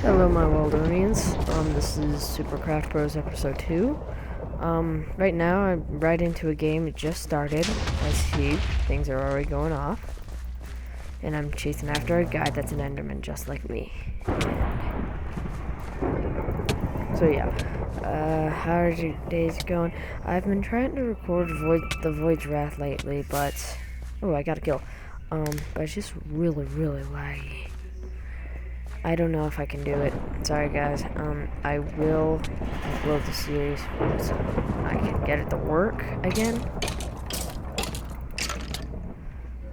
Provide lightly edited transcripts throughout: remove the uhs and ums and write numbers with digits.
Hello, my Waldonians. This is Super Craft Bros episode 2. Right now I'm right into a game that just started. I see things are already going off. And I'm chasing after a guy that's an Enderman just like me. So yeah, how are your days going? I've been trying to record the Void's Wrath lately, but... Oh, I got a kill. But it's just really laggy. I don't know if I can do it. Sorry guys. I will upload the series once I can get it to work again.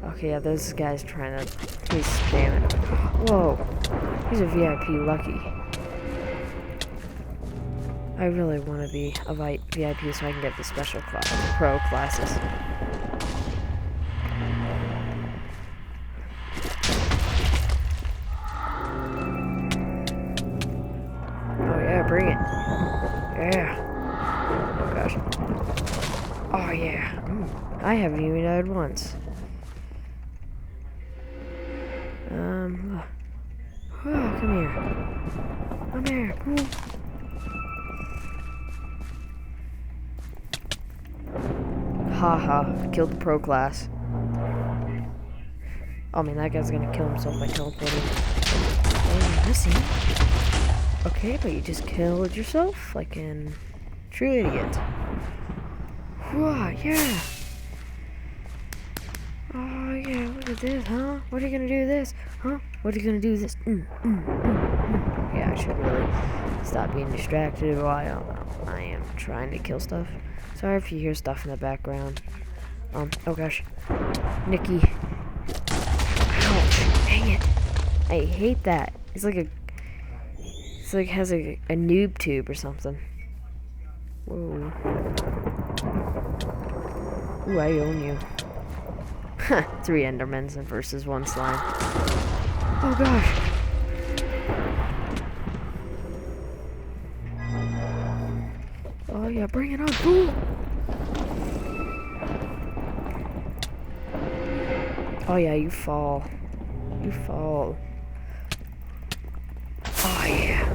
Okay, yeah, this guy's trying to... He's spamming. Whoa. He's a VIP lucky. I really want to be a VIP so I can get the special pro classes. Bring it. Yeah. Oh gosh. Oh yeah. I haven't even died once. Oh, come here. Come here. Ooh. Haha. Killed the pro class. Oh man, that guy's gonna kill himself by teleporting. Oh, missing. Okay, but you just killed yourself like an true idiot. Whoa, yeah. Oh yeah, look at this, huh? What are you gonna do this? Huh? What are you gonna do this? Yeah, I should really stop being distracted while I am trying to kill stuff. Sorry if you hear stuff in the background. Oh gosh. Nikki. Ouch, dang it. I hate that. It's like has a noob tube or something. Whoa. Ooh, I own you. 3 Endermans versus 1 slime. Oh gosh. Oh yeah, bring it on. Ooh. Oh yeah, you fall. You fall. Oh yeah.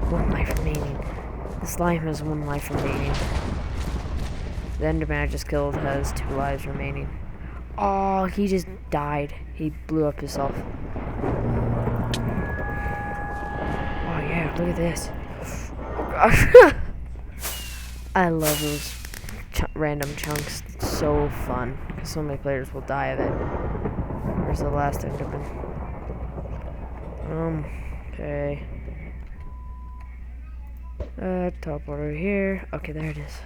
1 life remaining. The slime has 1 life remaining. The Enderman I just killed has 2 lives remaining. Oh, he just died. He blew up himself. Oh yeah, look at this. Oh gosh. I love those random chunks. It's so fun. Because so many players will die of it. Where's the last Enderman? Okay. Teleport over here. Okay, there it is.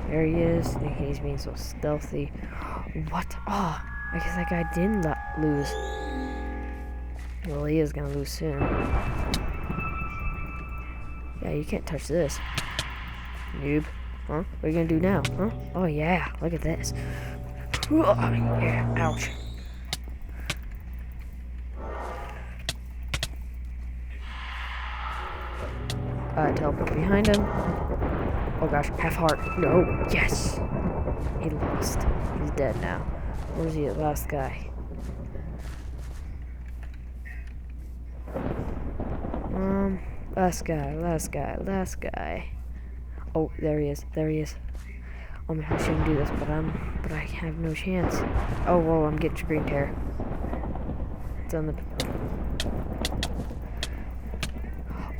There he is. I think he's being so stealthy. What? Oh, I guess that guy didn't lose. Well, he is gonna lose soon. Yeah, you can't touch this. Noob. Huh? What are you gonna do now? Huh? Oh yeah, look at this. Yeah, ouch. Teleport behind him. Oh gosh, half heart. No, yes. He lost. He's dead now. Where's the last guy? Last guy. Oh, there he is. Oh man, I shouldn't do this, but I have no chance. Oh, whoa, I'm getting screen tear. It's on the...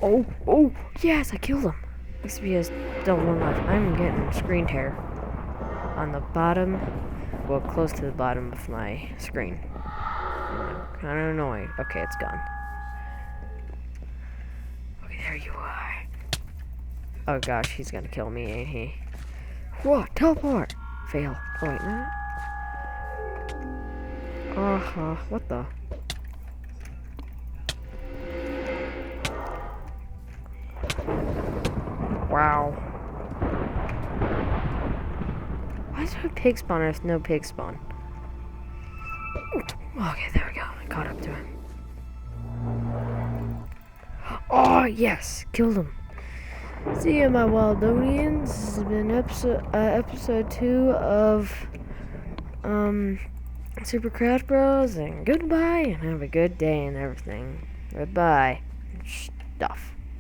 Oh, yes, I killed him. XP has still 1 life. I'm getting screen tear on the bottom, well, close to the bottom of my screen. Kind of annoying. Okay, it's gone. Okay, there you are. Oh gosh, he's gonna kill me, ain't he? Whoa, teleport! Fail. Oh wait, no. What the? Wow. Why is there a pig spawner with no pig spawn? Okay, there we go. I caught up to him. Oh, yes! Killed him. See ya, my Waldonians. This has been episode 2 of, Super Craft Bros. And goodbye, and have a good day and everything. Goodbye. stuff.